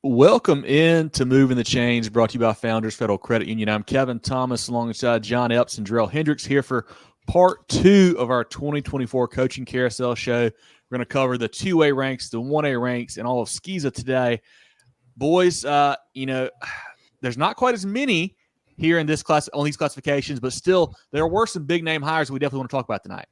Welcome in to Movin The Chains, brought to you by Founders Federal Credit Union. I'm Kevin Thomas alongside John Epps and Jerel Hendricks here for part 2 of our 2024 Coaching Carousel show. We're going to cover the 2A ranks, the 1A ranks, and all of SCISA today. Boys, there's not quite as many here in this class on these classifications, but still there were some big name hires we definitely want to talk about tonight.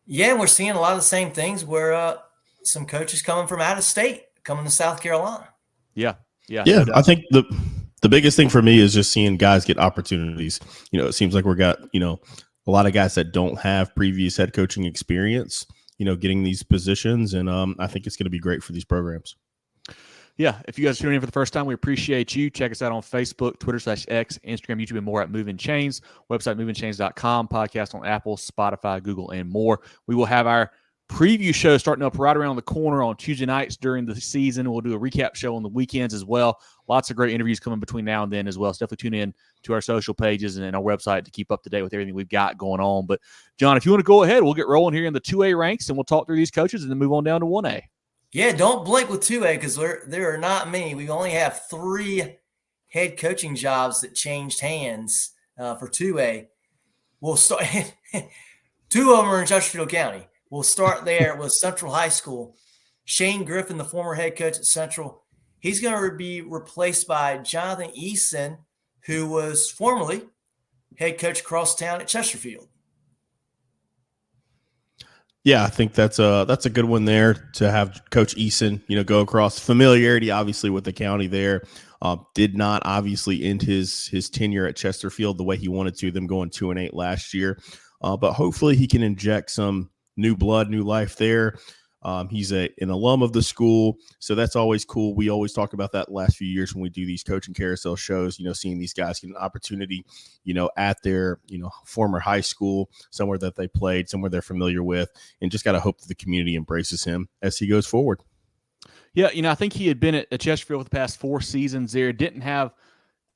Yeah, we're seeing a lot of the same things where some coaches coming from out of state, coming to South Carolina. Yeah. I think the biggest thing for me is just seeing guys get opportunities. It seems like we've got, a lot of guys that don't have previous head coaching experience, getting these positions. And I think it's going to be great for these programs. Yeah, if you guys are tuning in for the first time, we appreciate you. Check us out on Facebook, Twitter/X, Instagram, YouTube, and more at Movin Chains. Website, movinchains.com. Podcast on Apple, Spotify, Google, and more. We will have our preview show starting up right around the corner on Tuesday nights during the season. We'll do a recap show on the weekends as well. Lots of great interviews coming between now and then as well. So definitely tune in to our social pages and our website to keep up to date with everything we've got going on. But, John, if you want to go ahead, we'll get rolling here in the 2A ranks, and we'll talk through these coaches and then move on down to 1A. Yeah, don't blink with 2A because there are not many. We only have 3 head coaching jobs that changed hands for 2A. We'll start. 2 of them are in Chesterfield County. We'll start there with Central High School. Shane Griffin, the former head coach at Central, he's going to be replaced by Jonathan Eason, who was formerly head coach across town at Chesterfield. Yeah, I think that's a good one there to have Coach Eason, go across. Familiarity, obviously, with the county there. Did not obviously end his tenure at Chesterfield the way he wanted to, them going 2-8 last year. But hopefully he can inject some new blood, new life there. He's an alum of the school, so that's always cool. We always talk about that last few years when we do these coaching carousel shows, seeing these guys get an opportunity, at their, former high school, somewhere that they played, somewhere they're familiar with, and just got to hope that the community embraces him as he goes forward. Yeah, I think he had been at Chesterfield for the past 4 seasons there, didn't have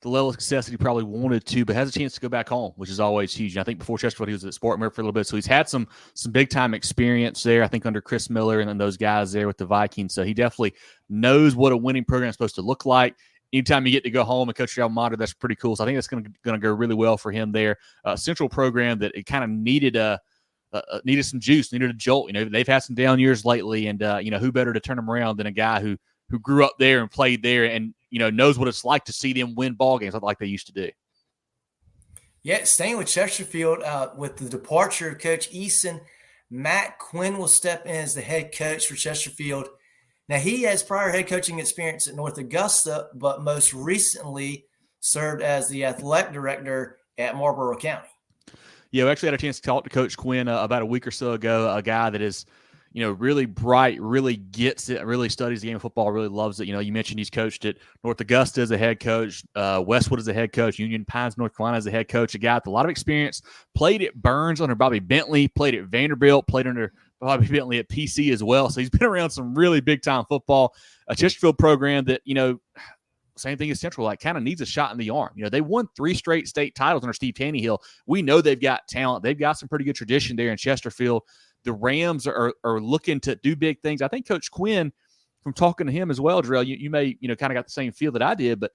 the level of success that he probably wanted to, but has a chance to go back home, which is always huge. And I think before Chesterfield, he was at Spartanburg for a little bit, so he's had some big-time experience there, I think, under Chris Miller and then those guys there with the Vikings. So he definitely knows what a winning program is supposed to look like. Anytime you get to go home and coach your alma mater, that's pretty cool. So I think that's going to go really well for him there. Central program that it kind of needed needed some juice, needed a jolt. They've had some down years lately, and who better to turn them around than a guy who grew up there and played there and knows what it's like to see them win ball games like they used to do. Yeah, staying with Chesterfield, with the departure of Coach Eason, Matt Quinn will step in as the head coach for Chesterfield. Now, he has prior head coaching experience at North Augusta, but most recently served as the athletic director at Marlboro County. Yeah, we actually had a chance to talk to Coach Quinn about a week or so ago, a guy that is really bright, really gets it, really studies the game of football, really loves it. You mentioned he's coached at North Augusta as a head coach, Westwood as a head coach, Union Pines, North Carolina as a head coach, a guy with a lot of experience, played at Burns under Bobby Bentley, played at Vanderbilt, played under Bobby Bentley at PC as well. So he's been around some really big-time football. A Chesterfield program that, same thing as Central, kind of needs a shot in the arm. They won 3 straight state titles under Steve Tannehill. We know they've got talent. They've got some pretty good tradition there in Chesterfield. The Rams are looking to do big things. I think Coach Quinn, from talking to him as well, Jerel, you may, kind of got the same feel that I did, but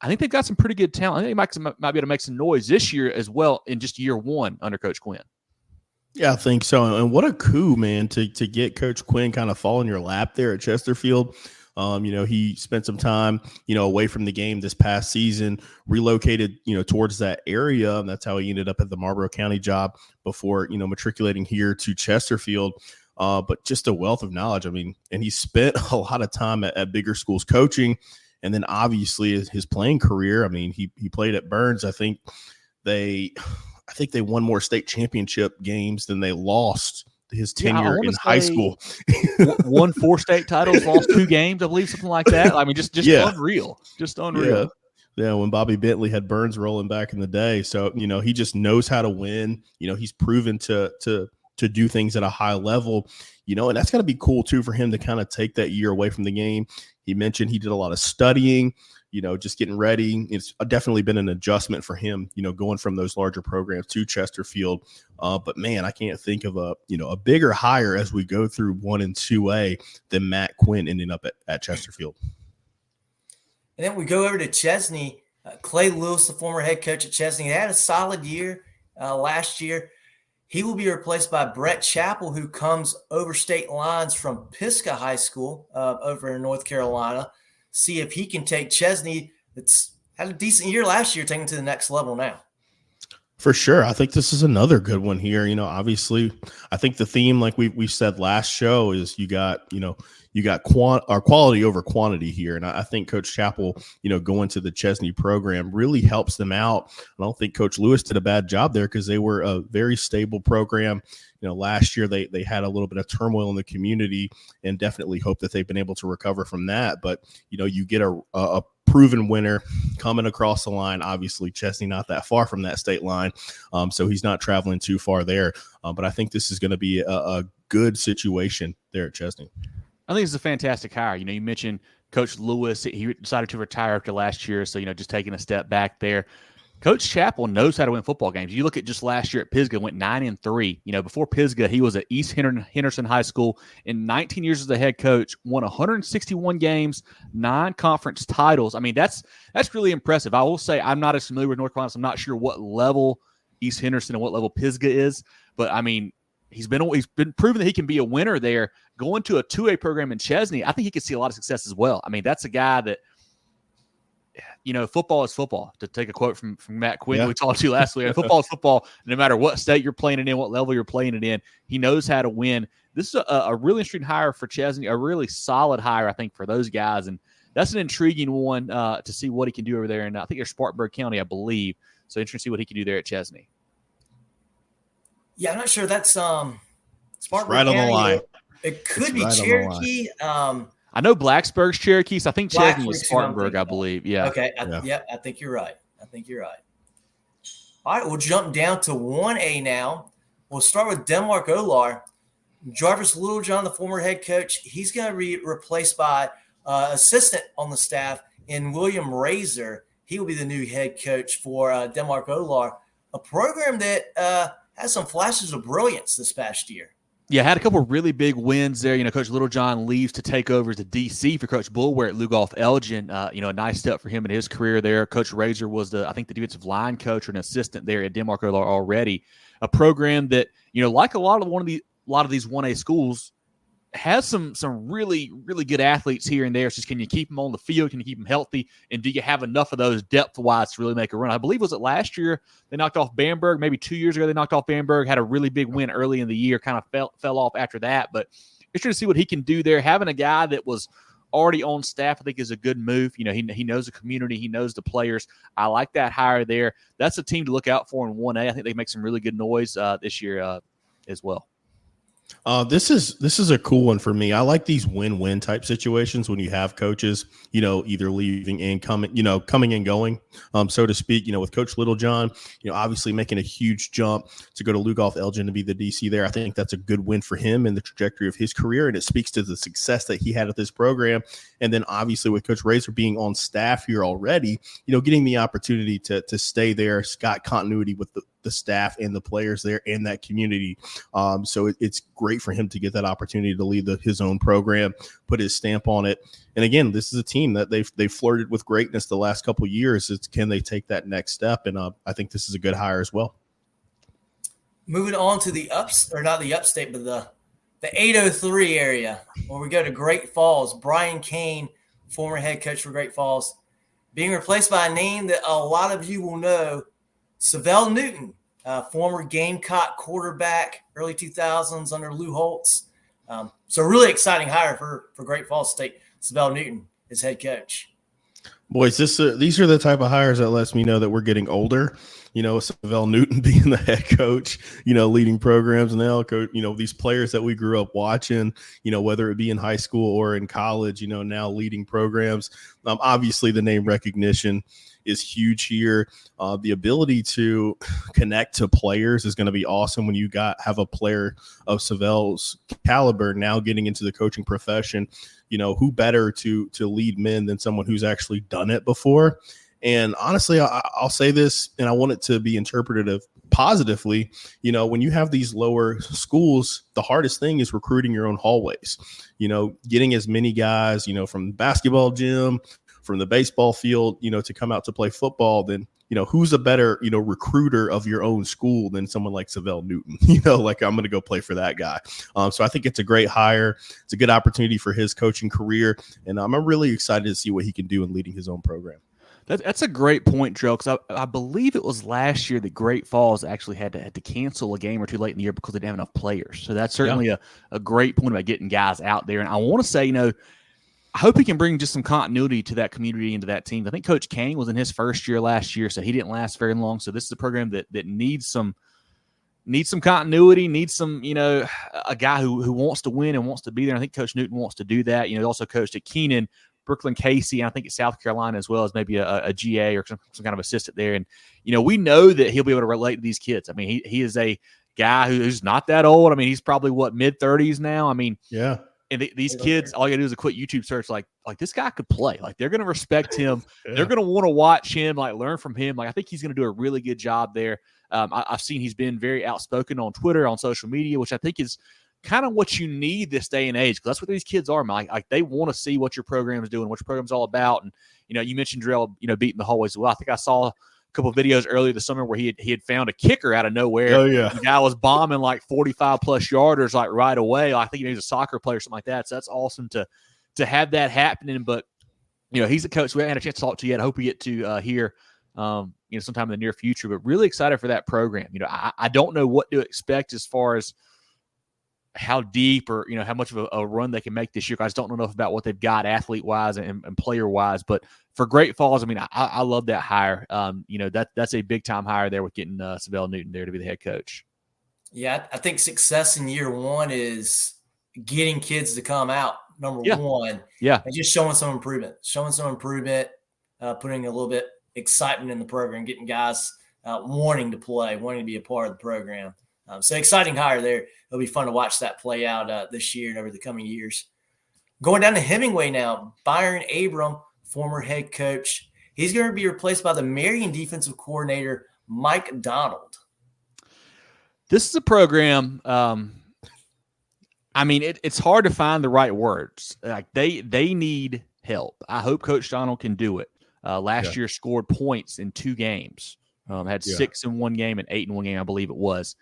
I think they've got some pretty good talent. I think they might be able to make some noise this year as well in just year 1 under Coach Quinn. Yeah, I think so. And what a coup, man, to get Coach Quinn kind of fall in your lap there at Chesterfield. He spent some time, away from the game this past season, relocated, towards that area. And that's how he ended up at the Marlboro County job before, matriculating here to Chesterfield. But just a wealth of knowledge. And he spent a lot of time at bigger schools coaching. And then obviously his playing career. He played at Burns. I think they won more state championship games than they lost his tenure in high school. Won 4 state titles, lost 2 games, I believe, something like that. Just unreal. Just unreal. Yeah, when Bobby Bentley had Burns rolling back in the day. So, he just knows how to win. He's proven to do things at a high level, and that's going to be cool too for him to kind of take that year away from the game. He mentioned he did a lot of studying, just getting ready. It's definitely been an adjustment for him, going from those larger programs to Chesterfield. But man, I can't think of a bigger hire as we go through 1 and 2A than Matt Quinn ending up at Chesterfield. And then we go over to Chesney. Clay Lewis, the former head coach at Chesney, had a solid year last year. He will be replaced by Brett Chappell, who comes over state lines from Pisgah High School over in North Carolina. See if he can take Chesney, that's had a decent year last year, taking to the next level now. For sure. I think this is another good one here. Obviously, I think the theme, like we said last show, is you got quality over quantity here. And I think Coach Chappell, going to the Chesney program really helps them out. I don't think Coach Lewis did a bad job there because they were a very stable program. Last year they had a little bit of turmoil in the community, and definitely hope that they've been able to recover from that. But, you get a proven winner coming across the line. Obviously, Chesney not that far from that state line, so he's not traveling too far there. But I think this is going to be a good situation there at Chesney. I think it's a fantastic hire. You mentioned Coach Lewis. He decided to retire after last year, so just taking a step back there. Coach Chappell knows how to win football games. You look at just last year at Pisgah, went 9-3. Before Pisgah, he was at East Henderson High School. In 19 years as a head coach, won 161 games, 9 conference titles. I mean, that's really impressive. I will say I'm not as familiar with North Carolina, so I'm not sure what level East Henderson and what level Pisgah is. But I mean, he's been proven that he can be a winner there. Going to a 2A program in Chesney, I think he could see a lot of success as well. I mean, that's a guy that, football is football, to take a quote from Matt Quinn we talked to last week. Football is football, no matter what state you're playing it in, what level you're playing it in. He knows how to win. This is a really interesting hire for Chesney, a really solid hire, I think, for those guys. And that's an intriguing one to see what he can do over there. And I think they're Spartanburg County, I believe. So interesting to see what he can do there at Chesney. Yeah, I'm not sure that's Spartanburg right County. On the line. It could be Cherokee. I know Blacksburg's Cherokee, so I think Chesney is Blacksburg's Spartanburg, I believe. Yeah. Okay. I think you're right. All right, we'll jump down to 1A now. We'll start with Denmark Olar. Jarvis Littlejohn, the former head coach, he's going to be replaced by assistant on the staff in William Razor. He will be the new head coach for Denmark Olar, a program that has some flashes of brilliance this past year. Yeah, had a couple of really big wins there. Coach Littlejohn leaves to take over as the DC for Coach Bulwer at Lugolf Elgin. A nice step for him in his career there. Coach Razor was the defensive line coach or an assistant there at Denmark Olar already. A program that, like a lot of these 1A schools, has some really, really good athletes here and there. It's just, can you keep them on the field? Can you keep them healthy? And do you have enough of those depth-wise to really make a run? I believe, was it last year they knocked off Bamberg? Maybe 2 years ago they knocked off Bamberg, had a really big win early in the year, kind of fell off after that. But interesting to see what he can do there. Having a guy that was already on staff, I think, is a good move. He knows the community. He knows the players. I like that hire there. That's a team to look out for in 1A. I think they make some really good noise this year as well. This is a cool one for me. I like these win-win type situations when you have coaches, either leaving and coming and going, so to speak. With Coach Littlejohn, obviously making a huge jump to go to Lugolf Elgin to be the DC there. I think that's a good win for him in the trajectory of his career, and it speaks to the success that he had at this program. And then obviously with Coach Razor being on staff here already, getting the opportunity to stay there, got continuity with the staff and the players there and that community. So it's great for him to get that opportunity to lead his own program, put his stamp on it. And again, this is a team that they've flirted with greatness the last couple of years. Can they take that next step? And I think this is a good hire as well. Moving on to not the upstate, but the 803 area, where we go to Great Falls. Brian Kane, former head coach for Great Falls, being replaced by a name that a lot of you will know, Savell Newton, former Gamecock quarterback, early 2000s under Lou Holtz. So really exciting hire for Great Falls State. Savell Newton is head coach. Boys, these are the type of hires that lets me know that we're getting older. Savell Newton being the head coach, leading programs, and now coach, these players that we grew up watching, whether it be in high school or in college, now leading programs. Obviously the name recognition is huge here. The ability to connect to players is going to be awesome when you have a player of Savell's caliber now getting into the coaching profession. Who better to lead men than someone who's actually done it before? And honestly, I'll say this, and I want it to be interpreted positively. When you have these lower schools, the hardest thing is recruiting your own hallways. Getting as many guys, from the basketball gym, from the baseball field, to come out to play football, then who's a better, recruiter of your own school than someone like Savell Newton? Like, I'm going to go play for that guy. So I think it's a great hire. It's a good opportunity for his coaching career. And I'm really excited to see what he can do in leading his own program. That's a great point, Jerel, because I believe it was last year that Great Falls actually had to cancel a game or two late in the year because they didn't have enough players. So that's certainly a great point about getting guys out there. And I want to say, I hope he can bring just some continuity to that community and to that team. I think Coach Kane was in his first year last year, so he didn't last very long. So this is a program that needs some continuity, needs some, a guy who wants to win and wants to be there. I think Coach Newton wants to do that. He also coached at Keenan, Brooklyn Casey, and I think at South Carolina as well as maybe a GA or some kind of assistant there. And, we know that he'll be able to relate to these kids. I mean, he is a guy who's not that old. I mean, he's probably mid-30s now. I mean, yeah. And these kids, all you gotta do is a quick YouTube search. Like this guy could play. Like, they're gonna respect him. Yeah. They're gonna want to watch him. Like, learn from him. Like, I think he's gonna do a really good job there. I've seen he's been very outspoken on Twitter, on social media, which I think is kind of what you need this day and age, because that's what these kids are, Mike. Like, they want to see what your program is doing, what your program's all about. And you mentioned Jerel, beating the hallways. Well, I think I saw a couple of videos earlier this summer where he had found a kicker out of nowhere. Oh yeah, the guy was bombing like 45 plus yarders like right away. I think he was a soccer player or something like that. So that's awesome to have that happening. But he's a coach we haven't had a chance to talk to yet. I hope we get to hear sometime in the near future. But really excited for that program. I don't know what to expect as far as how deep or how much of a run they can make this year. I just don't know enough about what they've got athlete wise and player wise. But for Great Falls, I mean, I love that hire. That's a big time hire there with getting Savell Newton there to be the head coach. Yeah, I think success in year one is getting kids to come out. Number one, and just showing some improvement, putting a little bit excitement in the program, getting guys wanting to play, wanting to be a part of the program. So exciting hire there. It'll be fun to watch that play out this year and over the coming years. Going down to Hemingway now, Byron Abram, former head coach. He's going to be replaced by the Marion defensive coordinator, Mike Donald. This is a program. It's hard to find the right words. Like they need help. I hope Coach Donald can do it. Last year scored points in 2 games. Had 6 in 1 game and 8 in 1 game, I believe it was.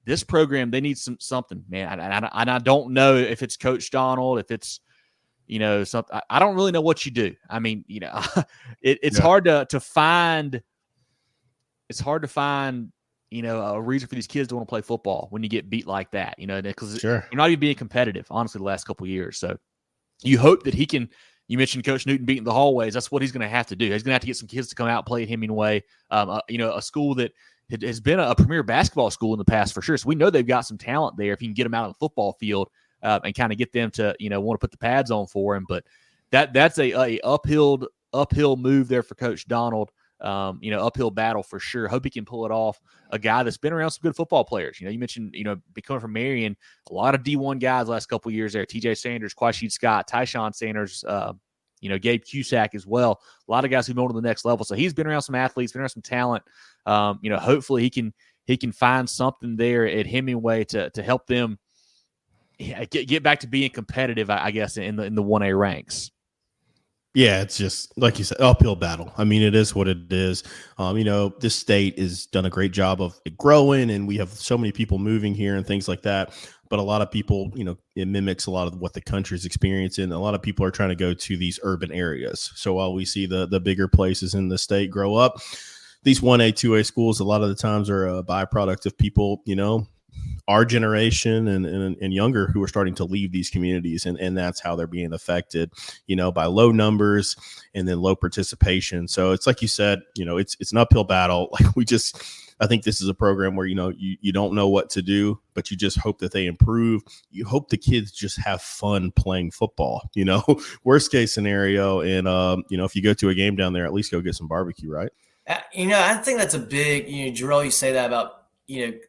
This program, they need something, man. And I don't know if it's Coach Donald, if it's, something. I don't really know what you do. I mean, it's hard to find. It's hard to find, a reason for these kids to want to play football when you get beat like that, because you're not even being competitive, honestly, the last couple of years. So you hope that he can. You mentioned Coach Newton beating the hallways. That's what he's going to have to do. He's going to have to get some kids to come out and play at Hemingway, a school that has been a premier basketball school in the past for sure. So we know they've got some talent there if you can get them out on the football field and kind of get them to, want to put the pads on for him. But that's a uphill move there for Coach Donald. Uphill battle for sure. Hope he can pull it off. A guy that's been around some good football players. You mentioned, becoming from Marion, a lot of D1 guys last couple of years there. TJ Sanders, Quashid Scott, Tyshawn Sanders, Gabe Cusack as well. A lot of guys who moved to the next level. So he's been around some athletes, been around some talent. Hopefully he can find something there at Hemingway to help them get back to being competitive, I guess, in the 1A ranks. Yeah, it's just, like you said, uphill battle. I mean, it is what it is. This state has done a great job of it growing, and we have so many people moving here and things like that. But a lot of people, it mimics a lot of what the country's experiencing. A lot of people are trying to go to these urban areas. So while we see the bigger places in the state grow up, these 1A, 2A schools, a lot of the times are a byproduct of people, our generation and younger who are starting to leave these communities. And that's how they're being affected, by low numbers and then low participation. So it's like you said, it's an uphill battle. I think this is a program where, you don't know what to do, but you just hope that they improve. You hope the kids just have fun playing football, worst case scenario. And, if you go to a game down there, at least go get some barbecue, right? I think that's a big, Jerel, you say that about,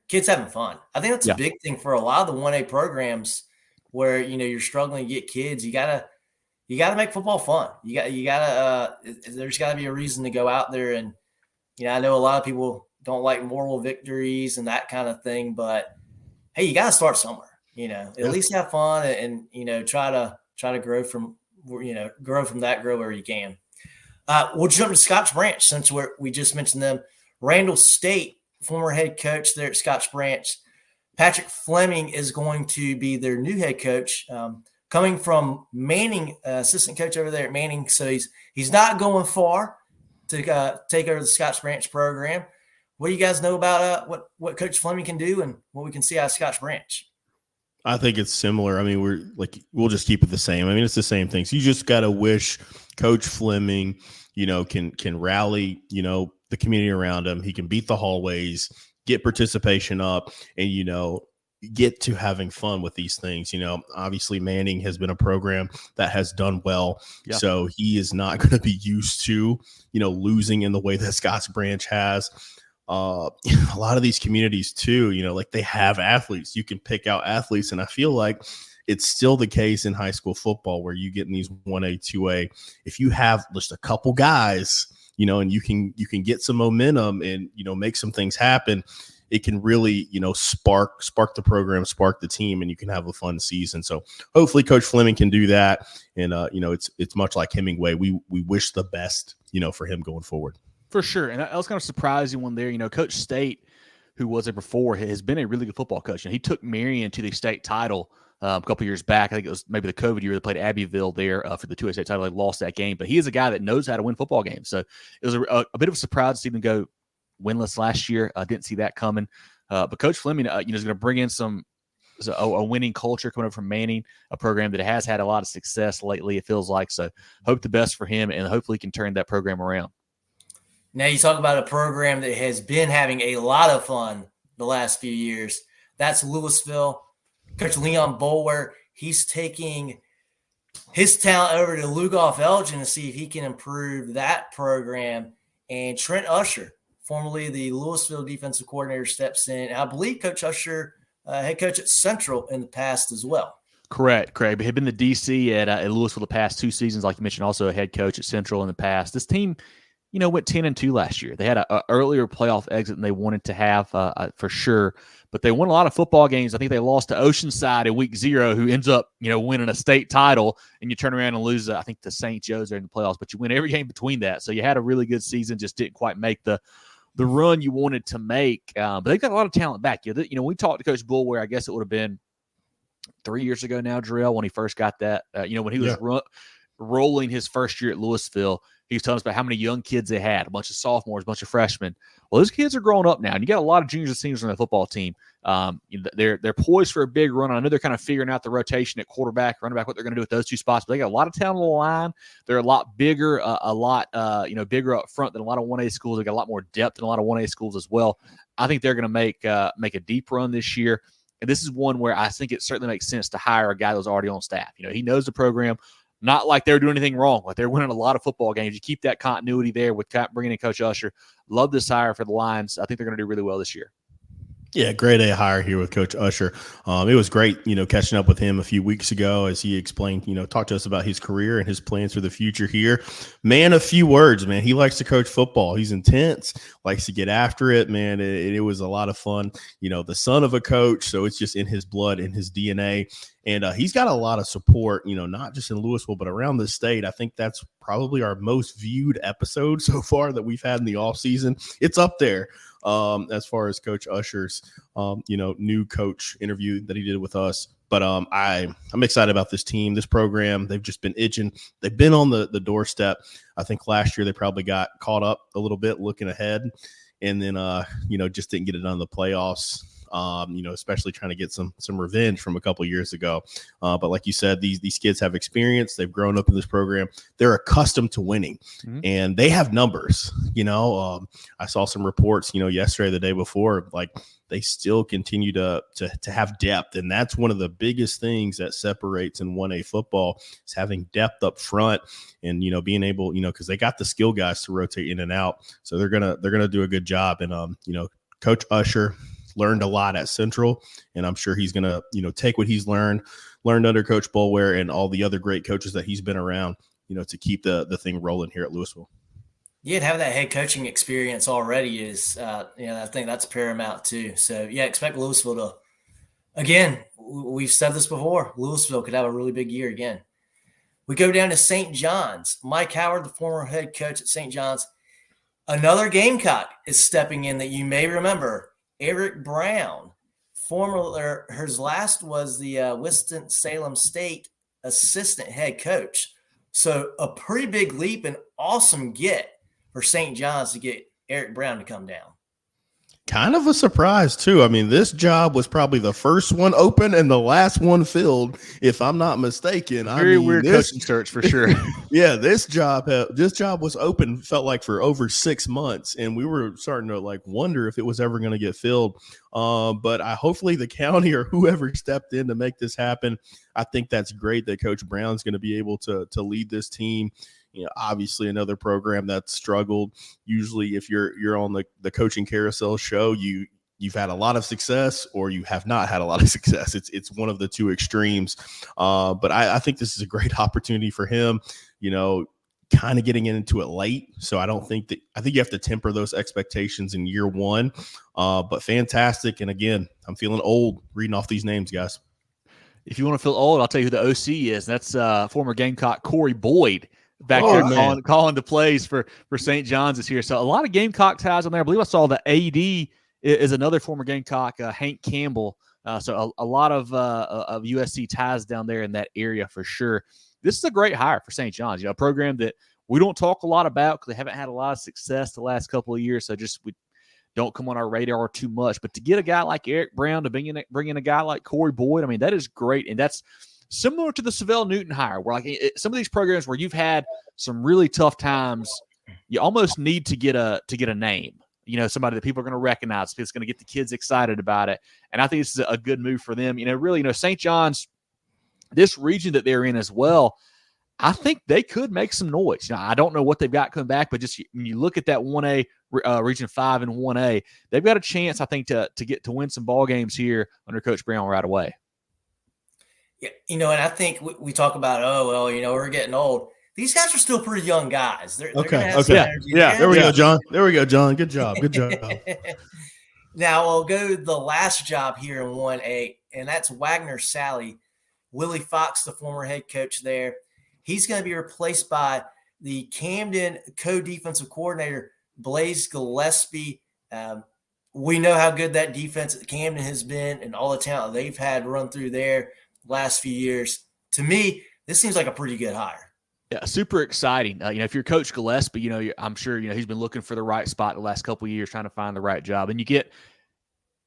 kids having fun. I think that's a big thing for a lot of the 1A programs where, you're struggling to get kids. You gotta make football fun. There's gotta be a reason to go out there. And, I know a lot of people don't like moral victories and that kind of thing, but hey, you gotta start somewhere, at least have fun and try to grow from grow from that, grow where you can. We'll jump to Scotch Branch since we just mentioned them. Randall State, former head coach there at Scotch Branch. Patrick Fleming is going to be their new head coach, coming from Manning, assistant coach over there at Manning. So he's not going far to take over the Scotch Branch program. What do you guys know about what Coach Fleming can do and what we can see out of Scotch Branch? I think it's similar. I mean, we'll just keep it the same. I mean, it's the same things. You just got to wish Coach Fleming, can rally, the community around him. He can beat the hallways, get participation up, and, get to having fun with these things. Obviously Manning has been a program that has done well. Yeah. So he is not going to be used to, losing in the way that Scotch Branch has. A lot of these communities too, they have athletes. You can pick out athletes. And I feel like it's still the case in high school football where you get in these 1A, 2A. If you have just a couple guys, and you can get some momentum and, make some things happen, it can really, spark the program, spark the team, and you can have a fun season. So hopefully Coach Fleming can do that. And, it's much like Hemingway. We wish the best, for him going forward. For sure. And that was kind of surprising one there. Coach State, who was there before, has been a really good football coach. And he took Marion to the state title a couple years back. I think it was maybe the COVID year they played Abbeville there for the 2A state title. They lost that game. But he is a guy that knows how to win football games. So it was a bit of a surprise to see them go winless last year. I didn't see that coming. But Coach Fleming, is going to bring in a winning culture coming up from Manning, a program that has had a lot of success lately, it feels like. So hope the best for him, and hopefully he can turn that program around. Now you talk about a program that has been having a lot of fun the last few years. That's Louisville. Coach Leon Boulware, he's taking his talent over to Lugoff Elgin to see if he can improve that program. And Trent Usher, formerly the Louisville defensive coordinator, steps in. And I believe Coach Usher, head coach at Central in the past as well. Correct. But he had been the DC at Louisville the past 2 seasons, like you mentioned, also a head coach at Central in the past. This team, went 10-2 last year. They had an earlier playoff exit than they wanted to have for sure, but they won a lot of football games. I think they lost to Oceanside in week 0, who ends up, winning a state title, and you turn around and lose, I think, to St. Joe's there in the playoffs, but you win every game between that. So you had a really good season, just didn't quite make the run you wanted to make. But they've got a lot of talent back. We talked to Coach Bull, where I guess it would have been 3 years ago now, Jerel, when he first got that, when he was rolling his first year at Louisville. He was telling us about how many young kids they had, a bunch of sophomores, a bunch of freshmen. Well, those kids are growing up now, and you got a lot of juniors and seniors on the football team. They're poised for a big run. I know they're kind of figuring out the rotation at quarterback, running back, what they're going to do with those 2 spots. But they got a lot of talent on the line. They're a lot bigger, bigger up front than a lot of 1A schools. They got a lot more depth than a lot of 1A schools as well. I think they're going to make a deep run this year. And this is one where I think it certainly makes sense to hire a guy that was already on staff. He knows the program. Not like they're doing anything wrong. Like they're winning a lot of football games. You keep that continuity there with bringing in Coach Usher. Love this hire for the Lions. I think they're going to do really well this year. Yeah, grade A hire here with Coach Usher. It was great, catching up with him a few weeks ago as he explained, talked to us about his career and his plans for the future here. Man, a few words, man. He likes to coach football. He's intense, likes to get after it, man. It was a lot of fun. The son of a coach, so it's just in his blood, in his DNA. And he's got a lot of support, not just in Louisville, but around the state. I think that's probably our most viewed episode so far that we've had in the offseason. It's up there as far as Coach Usher's, new coach interview that he did with us. But I'm excited about this team, this program. They've just been itching. They've been on the doorstep. I think last year they probably got caught up a little bit looking ahead, and then, just didn't get it done in the playoffs. Especially trying to get some revenge from a couple of years ago. But like you said, these kids have experience. They've grown up in this program. They're accustomed to winning, and they have numbers. I saw some reports, yesterday, the day before, like they still continue to have depth. And that's one of the biggest things that separates in 1A football is having depth up front and, being able, because they got the skill guys to rotate in and out. So they're going to do a good job. And, Coach Usher learned a lot at Central, and I'm sure he's going to, take what he's learned under Coach Boulware and all the other great coaches that he's been around, to keep the thing rolling here at Louisville. Yeah, to have that head coaching experience already is, I think that's paramount too. So, yeah, expect Louisville to, again, we've said this before, Louisville could have a really big year again. We go down to St. John's. Mike Howard, the former head coach at St. John's. Another Gamecock is stepping in that you may remember. Eric Brown, his last was the Winston-Salem State assistant head coach. So a pretty big leap and awesome get for St. John's to get Eric Brown to come down. Kind of a surprise, too. I mean, this job was probably the first one open and the last one filled, if I'm not mistaken. Very weird coaching search for sure. Yeah, this job was open, felt like, for over 6 months, and we were starting to wonder if it was ever going to get filled. But hopefully the county or whoever stepped in to make this happen. I think that's great that Coach Brown's going to be able to lead this team. Obviously another program that's struggled. Usually if you're on the coaching carousel show, you've had a lot of success or you have not had a lot of success. It's one of the two extremes. But I think this is a great opportunity for him, kind of getting into it late. So I think you have to temper those expectations in year one. But fantastic. And again, I'm feeling old reading off these names, guys. If you want to feel old, I'll tell you who the OC is. That's former Gamecock Corey Boyd. Back there calling the plays for St. John's this year. So a lot of Gamecock ties on there. I believe I saw the AD is another former Gamecock, Hank Campbell. So a lot of USC ties down there in that area for sure. This is a great hire for St. John's, a program that we don't talk a lot about because they haven't had a lot of success the last couple of years. So we don't come on our radar too much. But to get a guy like Eric Brown to bring in a guy like Corey Boyd, I mean, that is great. And that's similar to the Savell Newton hire, where some of these programs where you've had some really tough times, you almost need to get a name, somebody that people are going to recognize. It's going to get the kids excited about it. And I think this is a good move for them. Really, St. John's, this region that they're in as well, I think they could make some noise. I don't know what they've got coming back, but just when you look at that 1A, Region 5 and 1A, they've got a chance, I think, to get to win some ball games here under Coach Brown right away. Yeah, and I think we talk about, we're getting old. These guys are still pretty young guys. They're okay. Yeah. There we go, John. Good job. Now we'll go to the last job here in 1A, and that's Wagner Sally. Willie Fox, the former head coach there. He's going to be replaced by the Camden co-defensive coordinator, Blaze Gillespie. We know how good that defense at Camden has been and all the talent they've had run through there last few years. To me, this seems like a pretty good hire. Yeah, super exciting. If you're Coach Gillespie, I'm sure he's been looking for the right spot the last couple of years, trying to find the right job. And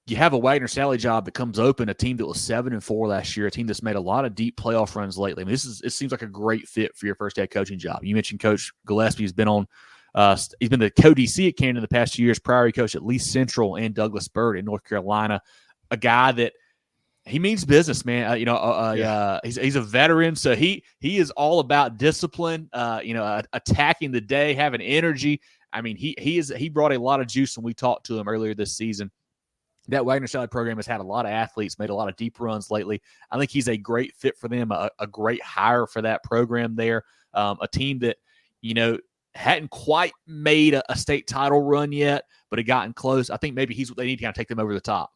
you have a Wagner Sally job that comes open, a team that was 7-4 last year, a team that's made a lot of deep playoff runs lately. I mean, it seems like a great fit for your first head coaching job. You mentioned Coach Gillespie has been on. He's been the co-DC at Camden the past 2 years. Prior, he coached at Lee Central and Douglas Byrd in North Carolina. A guy that he means business, man. He's a veteran, so he is all about discipline. Attacking the day, having energy. I mean, he brought a lot of juice when we talked to him earlier this season. That Wagner Sally program has had a lot of athletes, made a lot of deep runs lately. I think he's a great fit for them, a great hire for that program there. A team that hadn't quite made a state title run yet, but had gotten close. I think maybe he's what they need to kind of take them over the top.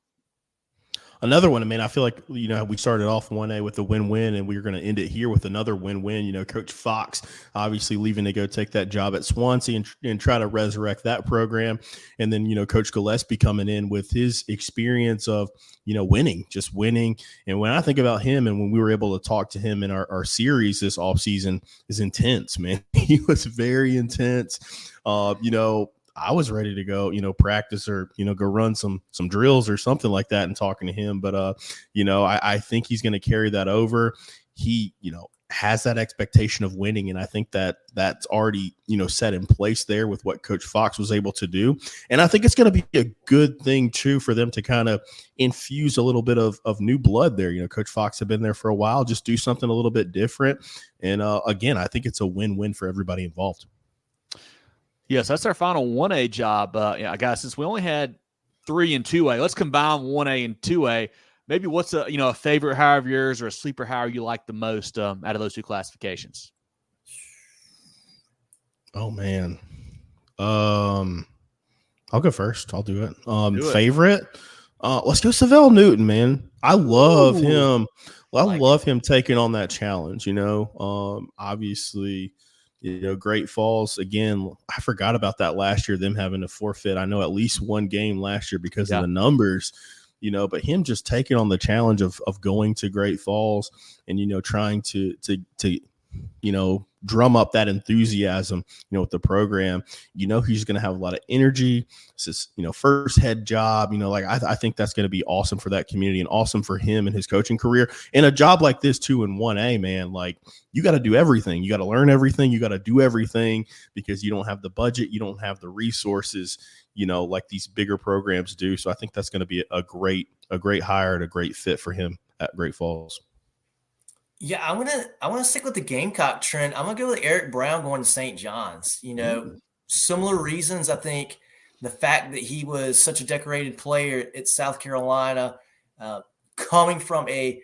Another one, I feel like, we started off 1A with a win-win, and we're going to end it here with another win-win. Coach Fox obviously leaving to go take that job at Swansea and try to resurrect that program. And then, Coach Gillespie coming in with his experience of, winning. And when I think about him and when we were able to talk to him in our series this offseason, is intense, man. He was very intense. I was ready to go, practice or, go run some drills or something like that and talking to him. But, I think he's going to carry that over. He, has that expectation of winning. And I think that's already, set in place there with what Coach Fox was able to do. And I think it's going to be a good thing, too, for them to kind of infuse a little bit of new blood there. Coach Fox had been there for a while, just do something a little bit different. And, again, I think it's a win-win for everybody involved. Yes, that's our final 1A job. Guys, since we only had 3 and 2A, let's combine 1A and 2A. Maybe what's a favorite hire of yours or a sleeper hire you like the most out of those two classifications? Oh, man. I'll go first. I'll do it. Favorite? Let's go Savell Newton, man. I love him. Well, I love him taking on that challenge, obviously, Great Falls, again, I forgot about that last year, them having to forfeit, I know, at least one game last year because of the numbers, but him just taking on the challenge of going to Great Falls and, trying to drum up that enthusiasm, with the program, he's going to have a lot of energy. It's his, first head job, I think that's going to be awesome for that community and awesome for him and his coaching career. And a job like this too, in 1A, man, like you got to do everything. You got to learn everything. You got to do everything because you don't have the budget. You don't have the resources, like these bigger programs do. So I think that's going to be a great hire and a great fit for him at Great Falls. Yeah, I want to stick with the Gamecock trend. I'm gonna go with Eric Brown going to St. John's. Similar reasons. I think the fact that he was such a decorated player at South Carolina, coming from a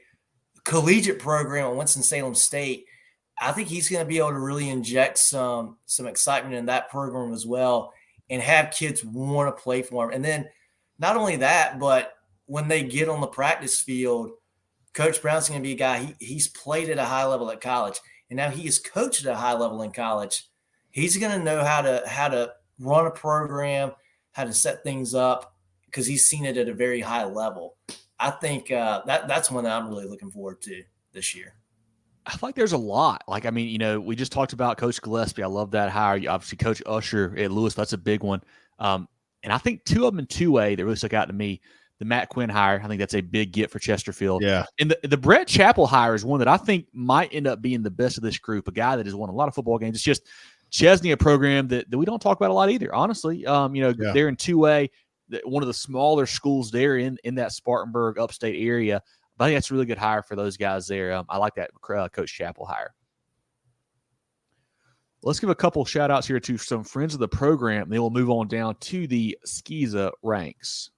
collegiate program at Winston-Salem State, I think he's going to be able to really inject some excitement in that program as well, and have kids want to play for him. And then not only that, but when they get on the practice field, Coach Brown's going to be a guy, he's played at a high level at college, and now he is coached at a high level in college. He's going to know how to run a program, how to set things up, because he's seen it at a very high level. I think that's one that I'm really looking forward to this year. I feel like there's a lot. We just talked about Coach Gillespie. I love that hire. Obviously, Coach Usher at Lewis, that's a big one. And I think two of them in 2A that really stuck out to me. The Matt Quinn hire, I think that's a big get for Chesterfield. Yeah. And the Brett Chappell hire is one that I think might end up being the best of this group, a guy that has won a lot of football games. It's just Chesney, a program that we don't talk about a lot either, honestly. They're in 2A, one of the smaller schools there in that Spartanburg upstate area. But I think that's a really good hire for those guys there. I like that Coach Chappell hire. Let's give a couple shout-outs here to some friends of the program. Then we'll move on down to the SCISA ranks.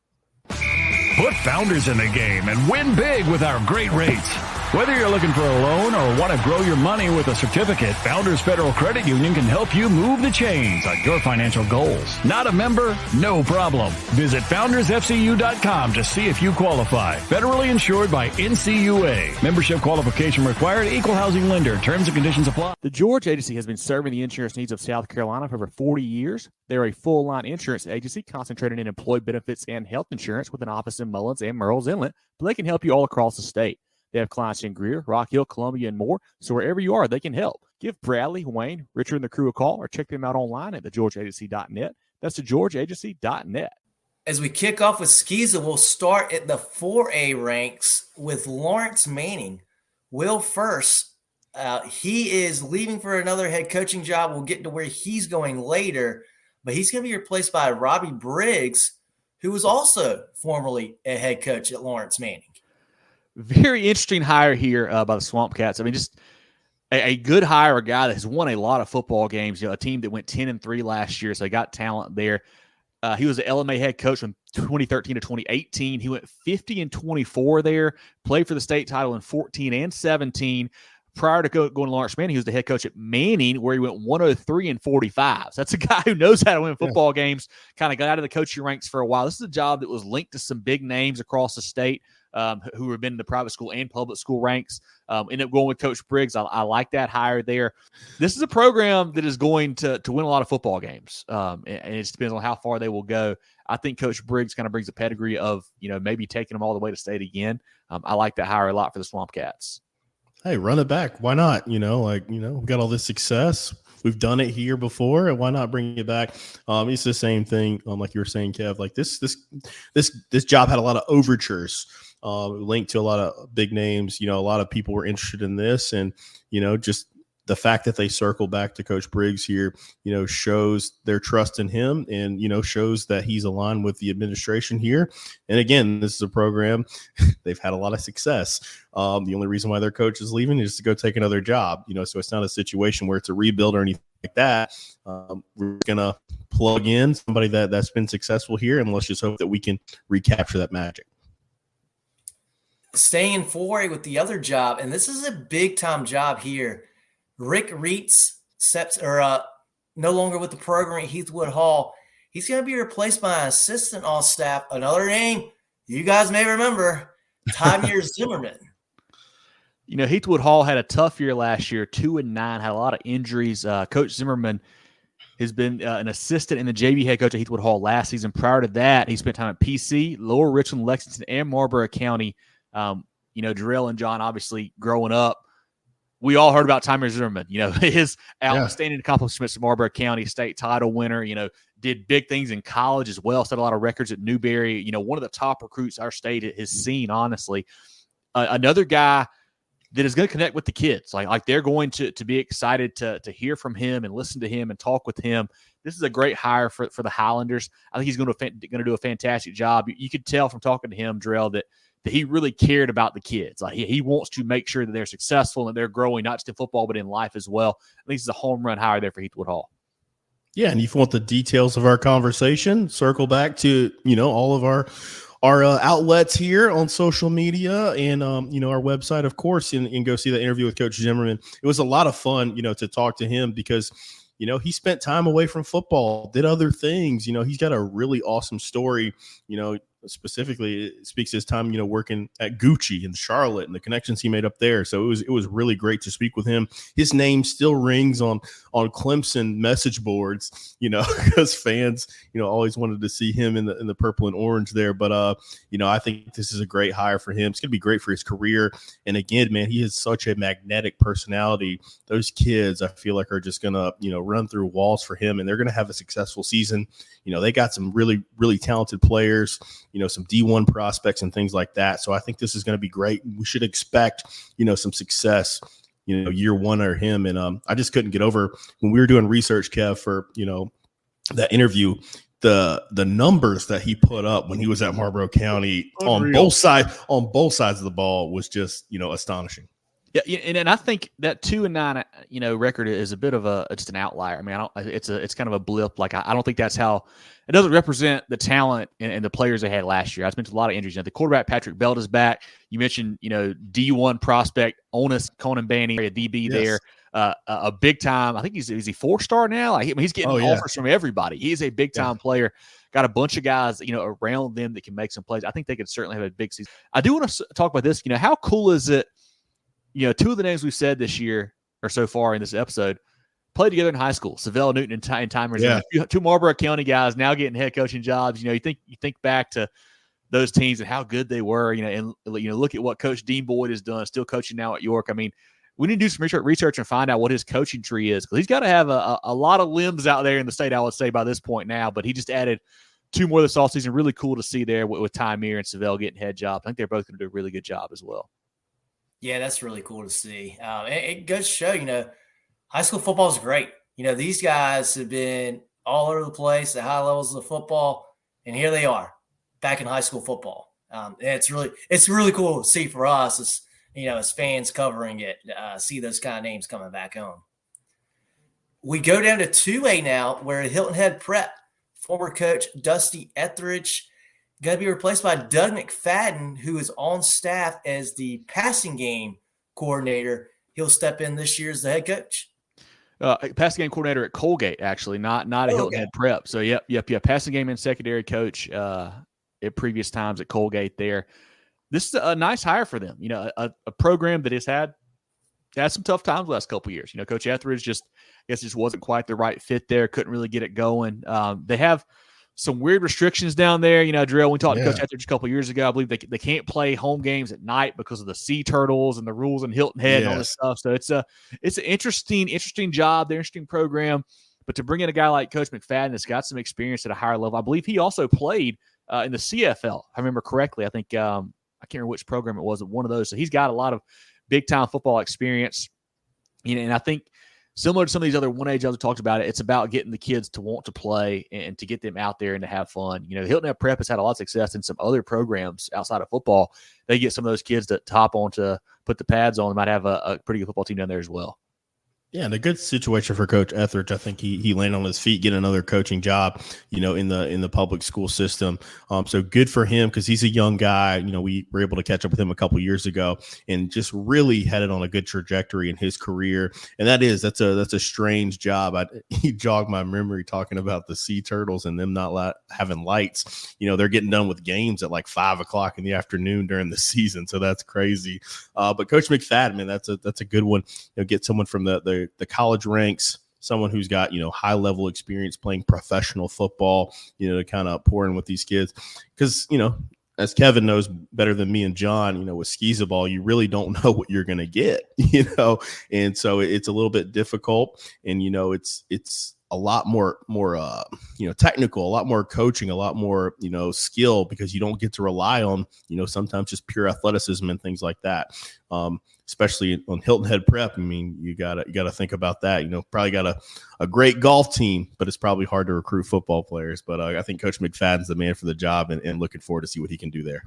Put Founders in the game and win big with our great rates. Whether you're looking for a loan or want to grow your money with a certificate, Founders Federal Credit Union can help you move the chains on your financial goals. Not a member? No problem. Visit foundersfcu.com to see if you qualify. Federally insured by NCUA. Membership qualification required. Equal housing lender. Terms and conditions apply. The George Agency has been serving the insurance needs of South Carolina for over 40 years. They're a full-line insurance agency concentrated in employee benefits and health insurance with an office in Mullins and Murrells Inlet, but they can help you all across the state. They have clients in Greer, Rock Hill, Columbia, and more, so wherever you are, they can help. Give Bradley, Wayne, Richard, and the crew a call or check them out online at thegeorgeagency.net. That's thegeorgeagency.net. As we kick off with SCISA, we'll start at the 4A ranks with Lawrence Manning. Will first. He is leaving for another head coaching job. We'll get to where he's going later, but he's going to be replaced by Robbie Briggs, who was also formerly a head coach at Lawrence Manning. Very interesting hire here by the Swamp Cats. Just a good hire, a guy that has won a lot of football games. A team that went 10-3 last year, so they got talent there. He was the LMA head coach from 2013 to 2018. He went 50-24 there, played for the state title in 14 and 17. Prior to going to Lawrence Manning, he was the head coach at Manning, where he went 103-45. So that's a guy who knows how to win football games, kind of got out of the coaching ranks for a while. This is a job that was linked to some big names across the state who have been in the private school and public school ranks. Ended up going with Coach Briggs. I like that hire there. This is a program that is going to win a lot of football games, and it just depends on how far they will go. I think Coach Briggs kind of brings a pedigree of, maybe taking them all the way to state again. I like that hire a lot for the Swamp Cats. Hey, run it back. Why not? We've got all this success. We've done it here before, and why not bring it back? It's the same thing. Like you were saying, Kev, like this job had a lot of overtures, linked to a lot of big names. A lot of people were interested in this, and just the fact that they circle back to Coach Briggs here, shows their trust in him, and shows that he's aligned with the administration here. And again, this is a program they've had a lot of success. The only reason why their coach is leaving is to go take another job. So it's not a situation where it's a rebuild or anything like that. We're gonna plug in somebody that's been successful here, and let's just hope that we can recapture that magic. Staying in 4A with the other job, and this is a big time job here. Rick Reitz no longer with the program at Heathwood Hall. He's going to be replaced by an assistant all staff. Another name you guys may remember, Tymier Zimmerman. Heathwood Hall had a tough year last year, 2-9, had a lot of injuries. Coach Zimmerman has been an assistant and the JV head coach at Heathwood Hall last season. Prior to that, he spent time at PC, Lower Richland, Lexington, and Marlboro County. Jerel and John, obviously, growing up, we all heard about Tymer Zimmerman. His outstanding accomplishments at Marlboro County, state title winner, did big things in college as well, set a lot of records at Newberry. One of the top recruits our state has seen, honestly. Another guy that is going to connect with the kids. Like they're going to be excited to hear from him and listen to him and talk with him. This is a great hire for the Highlanders. I think he's going to do a fantastic job. You could tell from talking to him, Jerel, that he really cared about the kids. Like he wants to make sure that they're successful and they're growing, not just in football, but in life as well. I think this is a home run hire there for Heathwood Hall. Yeah, and if you want the details of our conversation, circle back to, all of our outlets here on social media and, our website, of course, and go see the interview with Coach Zimmerman. It was a lot of fun, to talk to him because, he spent time away from football, did other things. He's got a really awesome story, specifically it speaks to his time, working at Gucci in Charlotte and the connections he made up there. So it was really great to speak with him. His name still rings on Clemson message boards, because fans, always wanted to see him in the purple and orange there. But, I think this is a great hire for him. It's going to be great for his career. And again, man, he has such a magnetic personality. Those kids, I feel like, are just going to, run through walls for him, and they're going to have a successful season. They got some really, really talented players, some D1 prospects and things like that. So I think this is going to be great. We should expect, some success, year one or him. And I just couldn't get over when we were doing research, Kev, for, that interview, the numbers that he put up when he was at Marlboro County on both sides of the ball was just, astonishing. Yeah, and I think that 2-9, record is a bit of just an outlier. I mean, it's kind of a blip. Like I don't think that's how it doesn't represent the talent and the players they had last year. I mentioned a lot of injuries. The quarterback Patrick Belt is back. You mentioned D1 prospect Onus Conanbani, a DB there, a big time. I think is he 4-star now? He's getting offers from everybody. He's a big time player. Got a bunch of guys around them that can make some plays. I think they could certainly have a big season. I do want to talk about this. How cool is it? Two of the names we've said this year or so far in this episode played together in high school. Savell Newton and Timers. Yeah. Two Marlboro County guys now getting head coaching jobs. You think back to those teams and how good they were. And look at what Coach Dean Boyd has done, still coaching now at York. I mean, we need to do some research and find out what his coaching tree is, because he's got to have a lot of limbs out there in the state, I would say, by this point now. But he just added 2 more this offseason. Really cool to see there with Tymer and Savell getting head jobs. I think they're both going to do a really good job as well. Yeah, that's really cool to see. It goes to show, high school football is great. These guys have been all over the place at high levels of football, and here they are back in high school football. It's really cool to see for us as fans covering it, see those kind of names coming back home. We go down to 2A now, where Hilton Head Prep, former coach Dusty Etheridge, going to be replaced by Doug McFadden, who is on staff as the passing game coordinator. He'll step in this year as the head coach. Passing game coordinator at Colgate, actually, not at Hilton Head Prep. So, yep. Passing game and secondary coach at previous times at Colgate there. This is a nice hire for them. A program that has had some tough times the last couple of years. Coach Etheridge just wasn't quite the right fit there. Couldn't really get it going. They have some weird restrictions down there. Jerel, we talked to Coach Etheridge a couple of years ago. I believe they can't play home games at night because of the sea turtles and the rules in Hilton Head and all this stuff. So it's an interesting job. They're an interesting program. But to bring in a guy like Coach McFadden that's got some experience at a higher level, I believe he also played in the CFL. I remember correctly. I think I can't remember which program it was, but one of those. So he's got a lot of big-time football experience. And I think similar to some of these other 1A jobs we talked about, it's about getting the kids to want to play and to get them out there and to have fun. Hilton Head Prep has had a lot of success in some other programs outside of football. They get some of those kids to hop on to put the pads on. They might have a pretty good football team down there as well. Yeah, and a good situation for Coach Etheridge. I think he landed on his feet, get another coaching job, in the public school system. So good for him because he's a young guy. We were able to catch up with him a couple years ago and just really headed on a good trajectory in his career. And that's a strange job. He jogged my memory talking about the Sea Turtles and them not having lights. They're getting done with games at like 5:00 in the afternoon during the season. So that's crazy. But Coach McFadden, man, that's a good one. Get someone from the college ranks, someone who's got, high level experience playing professional football, to kind of pour in with these kids. Because, as Kevin knows better than me and John, with SCISA ball, you really don't know what you're going to get, and so it's a little bit difficult. And, it's a lot more technical, a lot more coaching, a lot more, skill, because you don't get to rely on, sometimes just pure athleticism and things like that. Especially on Hilton Head Prep. I mean, you gotta think about that. Probably got a great golf team, but it's probably hard to recruit football players. But I think Coach McFadden's the man for the job, and looking forward to see what he can do there.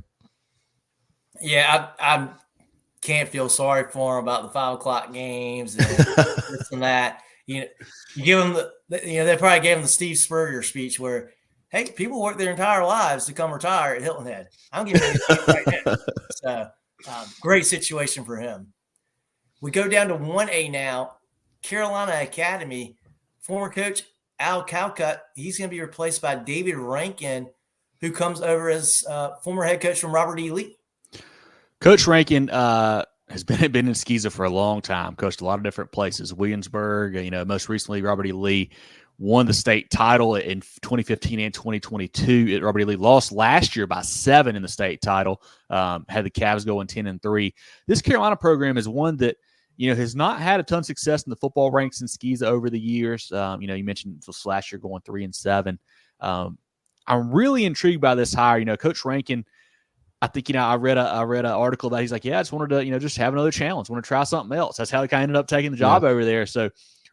Yeah, I can't feel sorry for him about the 5:00 games and this and that. You give him they probably gave him the Steve Spurrier speech where, hey, people work their entire lives to come retire at Hilton Head. I'm giving you a speech right now. So great situation for him. We go down to 1A now. Carolina Academy, former coach Al Calcutt, he's going to be replaced by David Rankin, who comes over as former head coach from Robert E. Lee. Coach Rankin has been in SCISA for a long time, coached a lot of different places, Williamsburg, most recently Robert E. Lee. Won the state title in 2015 and 2022 at Robert E. Lee. Lost last year by 7 in the state title. Had the Cavs going 10-3. This Carolina program is one that has not had a ton of success in the football ranks in SCISA over the years. You mentioned last year going 3-7. I'm really intrigued by this hire. Coach Rankin. I think I read an article that he's like, I just wanted to just have another challenge. Want to try something else. That's how he kind of ended up taking the job over there. So.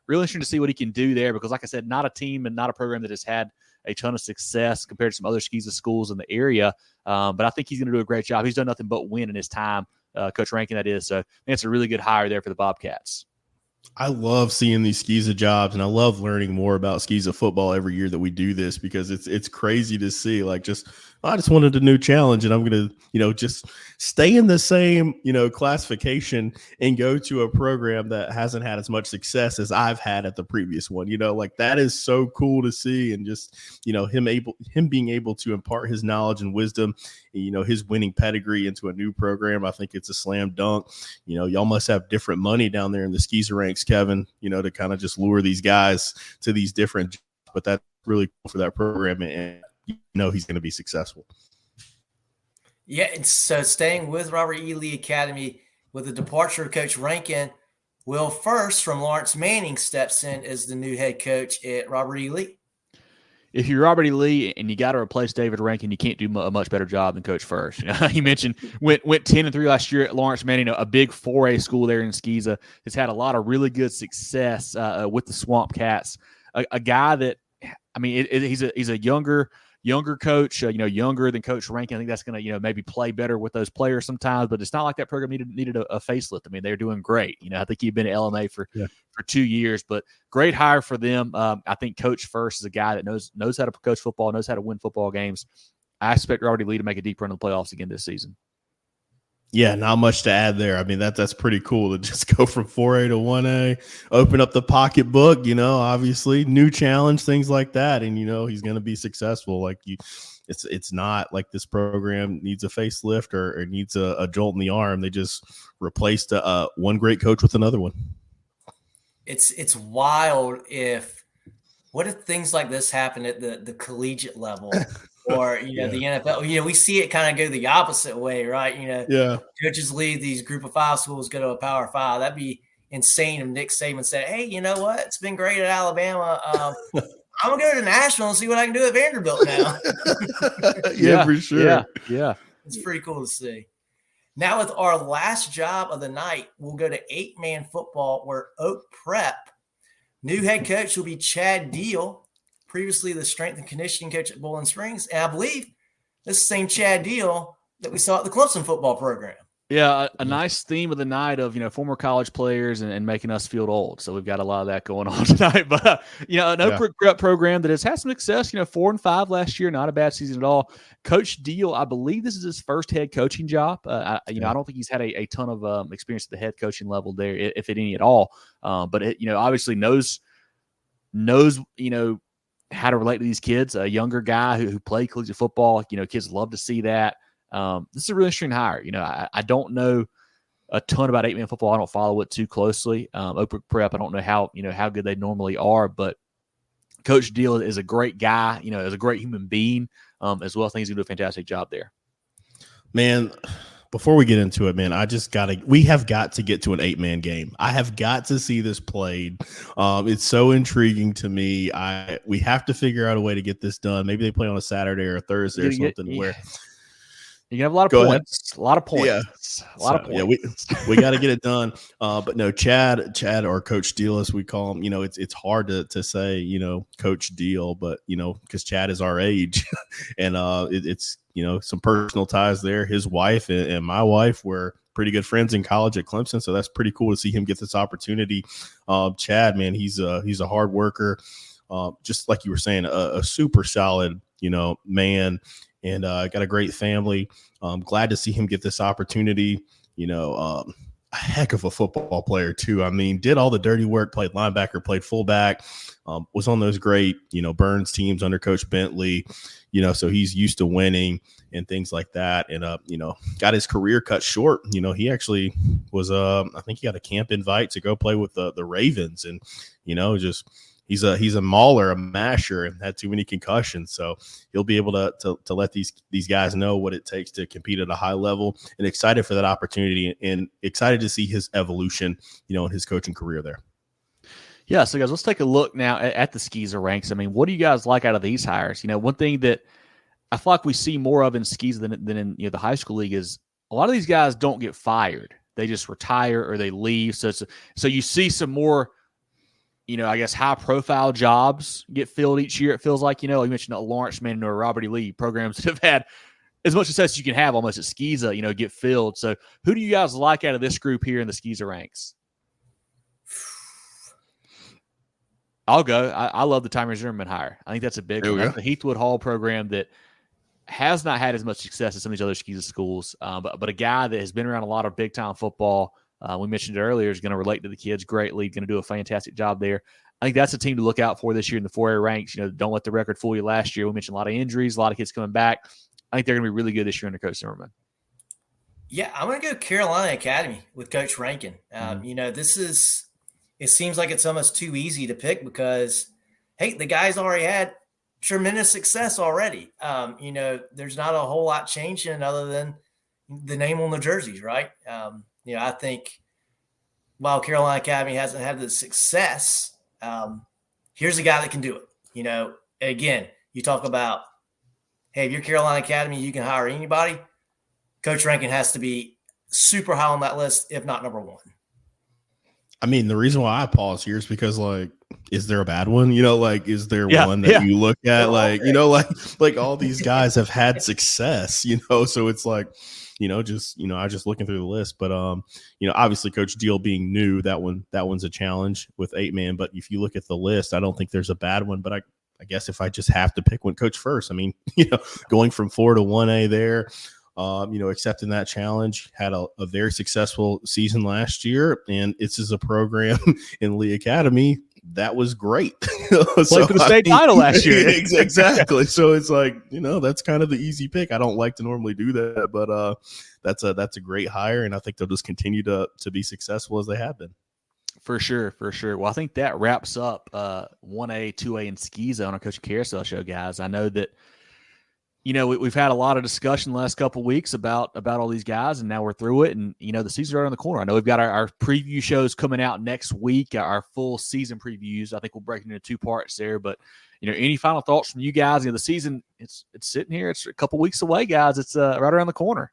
Really interesting to see what he can do there because, like I said, not a team and not a program that has had a ton of success compared to some other SCISA schools in the area. But I think he's going to do a great job. He's done nothing but win in his time, Coach Rankin, that is. So I think it's a really good hire there for the Bobcats. I love seeing these SCISA jobs, and I love learning more about SCISA football every year that we do this because it's crazy to see. Like, I just wanted a new challenge, and I'm going to, just stay in the same, classification and go to a program that hasn't had as much success as I've had at the previous one. Like that is so cool to see, and just, him being able to impart his knowledge and wisdom, his winning pedigree into a new program. I think it's a slam dunk. Y'all must have different money down there in the SCISA ranks, Kevin, to kind of just lure these guys to these different jobs. But that's really cool for that program, and he's going to be successful. Yeah, and so staying with Robert E. Lee Academy with the departure of Coach Rankin, Will First from Lawrence Manning steps in as the new head coach at Robert E. Lee. If you're Robert E. Lee and you got to replace David Rankin, you can't do a much better job than Coach First. You mentioned went 10-3 last year at Lawrence Manning, a big 4A school there in SCISA. Has had a lot of really good success with the Swamp Cats. A guy that, he's a younger coach, younger than Coach Rankin. I think that's going to, maybe play better with those players sometimes, but it's not like that program needed a facelift. They're doing great. I think he'd been at LMA for 2 years, but great hire for them. I think Coach First is a guy that knows how to coach football, knows how to win football games. I expect Robert E. Lee to make a deep run in the playoffs again this season. Yeah, not much to add there. That's pretty cool to just go from 4A to 1A, open up the pocketbook, obviously new challenge, things like that. And, he's going to be successful. Like it's not like this program needs a facelift or needs a jolt in the arm. They just replaced one great coach with another one. It's wild what if things like this happen at the collegiate level or, the NFL, we see it kind of go the opposite way, right? Coaches leave these group of 5 schools, go to a Power 5. That'd be insane if Nick Saban said, hey, you know what? It's been great at Alabama. I'm going to go to Nashville and see what I can do at Vanderbilt now. Yeah, for sure. Yeah. It's pretty cool to see. Now with our last job of the night, we'll go to 8-man football where Oak Prep, new head coach will be Chad Deal, previously the strength and conditioning coach at Bowling Springs. And I believe this is the same Chad Deal that we saw at the Clemson football program. Yeah, a nice theme of the night of, former college players and making us feel old. So we've got a lot of that going on tonight. But, an Oak Prep program that has had some success, 4-5 last year, not a bad season at all. Coach Deal, I believe this is his first head coaching job. I don't think he's had a ton of experience at the head coaching level there, if any at all. But, obviously knows, how to relate to these kids. A younger guy who played collegiate football, kids love to see that. This is a really interesting hire. I don't know a ton about 8-man football. I don't follow it too closely. Oak Prep, I don't know how good they normally are, but Coach Deal is a great guy, is a great human being as well. I think he's going to do a fantastic job there. Man, before we get into it, man, we have got to get to an 8-man game. I have got to see this played. It's so intriguing to me. We have to figure out a way to get this done. Maybe they play on a Saturday or a Thursday or something where you can have a lot of points. A lot of points. Yeah. A lot of points. Yeah, we got to get it done. But no, Chad or Coach Deal, as we call him, it's hard to say, Coach Deal, but, because Chad is our age and it's, some personal ties there. His wife and my wife were pretty good friends in college at Clemson. So that's pretty cool to see him get this opportunity. Chad, man, he's a hard worker. Just like you were saying, a super solid, man. And got a great family. I'm glad to see him get this opportunity. A heck of a football player too. I mean, did all the dirty work, played linebacker, played fullback, was on those great, Burns teams under Coach Bentley, so he's used to winning and things like that. And, got his career cut short. He actually was, I think he got a camp invite to go play with the Ravens and, he's a mauler, a masher, and had too many concussions. So he'll be able to let these guys know what it takes to compete at a high level, and excited for that opportunity and excited to see his evolution, in his coaching career there. Yeah. So guys, let's take a look now at the SCISA ranks. I mean, what do you guys like out of these hires? One thing that I feel like we see more of in SCISA than in the high school league is a lot of these guys don't get fired. They just retire or they leave. So you see some more, I guess high-profile jobs get filled each year. It feels like, you mentioned a Lawrence Manning or a Robert E. Lee, programs that have had as much success as you can have almost at SCISA, get filled. So who do you guys like out of this group here in the SCISA ranks? I'll go. I love the Timer Zimmerman hire. I think that's a big one. That's the Heathwood Hall program that has not had as much success as some of these other SCISA schools, but a guy that has been around a lot of big-time football. We mentioned it earlier, is going to relate to the kids greatly, going to do a fantastic job there. I think that's a team to look out for this year in the 4A ranks. Don't let the record fool you last year. We mentioned a lot of injuries, a lot of kids coming back. I think they're going to be really good this year under Coach Zimmerman. Yeah, I'm going to go Carolina Academy with Coach Rankin. It seems like it's almost too easy to pick because, hey, the guys already had tremendous success already. There's not a whole lot changing other than the name on the jerseys, right? I think while Carolina Academy hasn't had the success, here's a guy that can do it. Again, you talk about, hey, if you're Carolina Academy, you can hire anybody. Coach Rankin has to be super high on that list, if not number one. I mean, the reason why I pause here is because, is there a bad one? Is there one that you look at? Like all these guys have had success, so it's like, I just looking through the list, but obviously Coach Deal being new, that one's a challenge with 8-man. But if you look at the list, I don't think there's a bad one. But I guess if I just have to pick one, Coach First. I mean, going from 4 to 1A there, accepting that challenge, had a very successful season last year, and it's as a program in Lee Academy that was great. Played for the state title last year. Exactly. So it's like, that's kind of the easy pick. I don't like to normally do that, but that's a great hire, and I think they'll just continue to be successful as they have been. For sure. Well, I think that wraps up 1A, 2A, and SCISA on our Coach Carousel show, guys. I know that we've had a lot of discussion the last couple of weeks about all these guys, and now we're through it. And, the season's right on the corner. I know we've got our preview shows coming out next week, our full season previews. I think we'll break it into 2 parts there. But, any final thoughts from you guys? The season, it's sitting here. It's a couple weeks away, guys. It's right around the corner.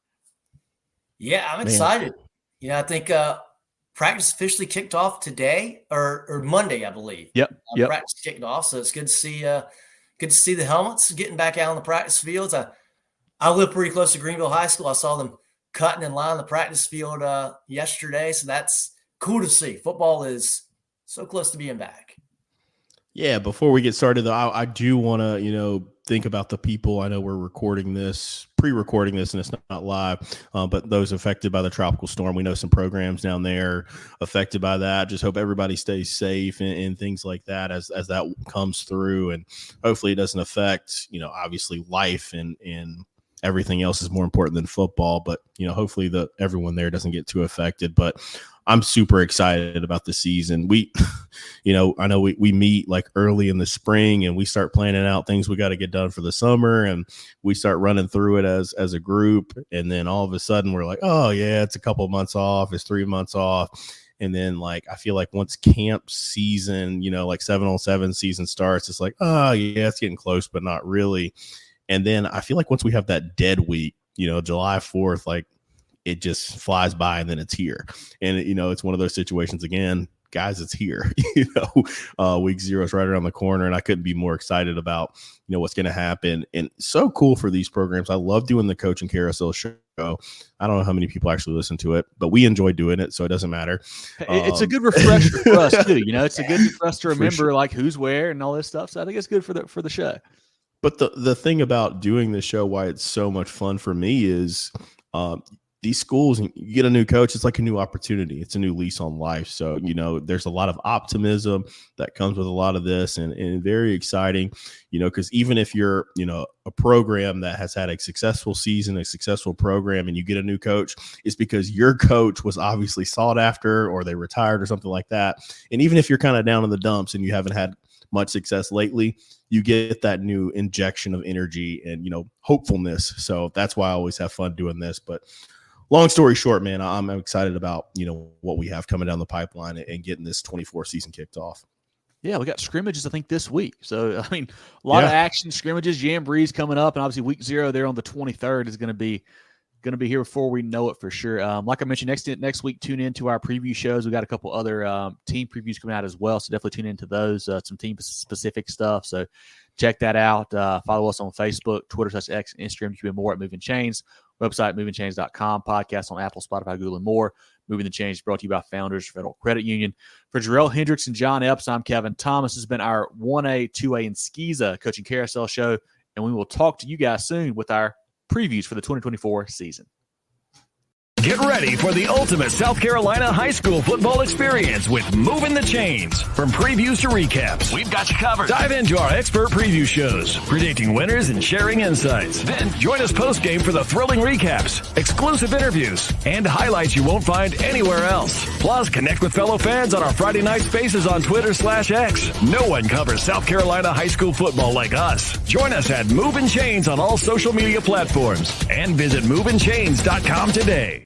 Yeah, I'm excited. I think practice officially kicked off today or Monday, I believe. Yep. Practice kicked off, so it's good to see the helmets getting back out on the practice fields. I live pretty close to Greenville High School. I saw them cutting in line on the practice field yesterday. So that's cool to see. Football is so close to being back. Yeah, before we get started, though, I do want to, think about the people. I know we're recording this, pre-recording this, and it's not live, but those affected by the tropical storm. We know some programs down there affected by that. Just hope everybody stays safe and things like that as that comes through. And hopefully it doesn't affect, obviously life and everything else is more important than football. But, hopefully everyone there doesn't get too affected. But I'm super excited about the season. I know we meet like early in the spring and we start planning out things we got to get done for the summer, and we start running through it as a group. And then all of a sudden we're like, oh yeah, it's a couple of months off. It's 3 months off. And then like, I feel like once camp season, like 7-on-7 season starts, it's like, oh yeah, it's getting close, but not really. And then I feel like once we have that dead week, July 4th, like, it just flies by and then it's here. And, it's one of those situations again, guys, it's here, week 0 is right around the corner. And I couldn't be more excited about, what's going to happen. And so cool for these programs. I love doing the Coaching Carousel show. I don't know how many people actually listen to it, but we enjoy doing it. So it doesn't matter. It's a good refresher for us too. It's a good for us to remember like who's where and all this stuff. So I think it's good for the show. But the thing about doing the show, why it's so much fun for me is, these schools, you get a new coach, it's like a new opportunity. It's a new lease on life. So, there's a lot of optimism that comes with a lot of this and very exciting, because even if you're, a program that has had a successful season, a successful program, and you get a new coach, it's because your coach was obviously sought after or they retired or something like that. And even if you're kind of down in the dumps and you haven't had much success lately, you get that new injection of energy and, hopefulness. So that's why I always have fun doing this. But long story short, man, I'm excited about, what we have coming down the pipeline and getting this 24 season kicked off. Yeah, we got scrimmages, I think, this week. So, a lot of action, scrimmages, jamborees coming up. And obviously week 0 there on the 23rd is going to be here before we know it for sure. Like I mentioned, next week, tune in to our preview shows. We got a couple other team previews coming out as well. So definitely tune into those, some team specific stuff. So check that out. Follow us on Facebook, Twitter, X, Instagram. You can be more at Movin Chains. Website, movingchains.com. Podcast on Apple, Spotify, Google, and more. Moving the Chains brought to you by Founders Federal Credit Union. For Jerel, Hendricks, and John Epps, I'm Kevin Thomas. This has been our 1A, 2A, and SCISA Coaching Carousel show, and we will talk to you guys soon with our previews for the 2024 season. Get ready for the ultimate South Carolina high school football experience with Movin The Chains. From previews to recaps, we've got you covered. Dive into our expert preview shows, predicting winners and sharing insights. Then join us post-game for the thrilling recaps, exclusive interviews, and highlights you won't find anywhere else. Plus, connect with fellow fans on our Friday night spaces on Twitter/X. No one covers South Carolina high school football like us. Join us at Movin Chains on all social media platforms and visit movinchains.com today.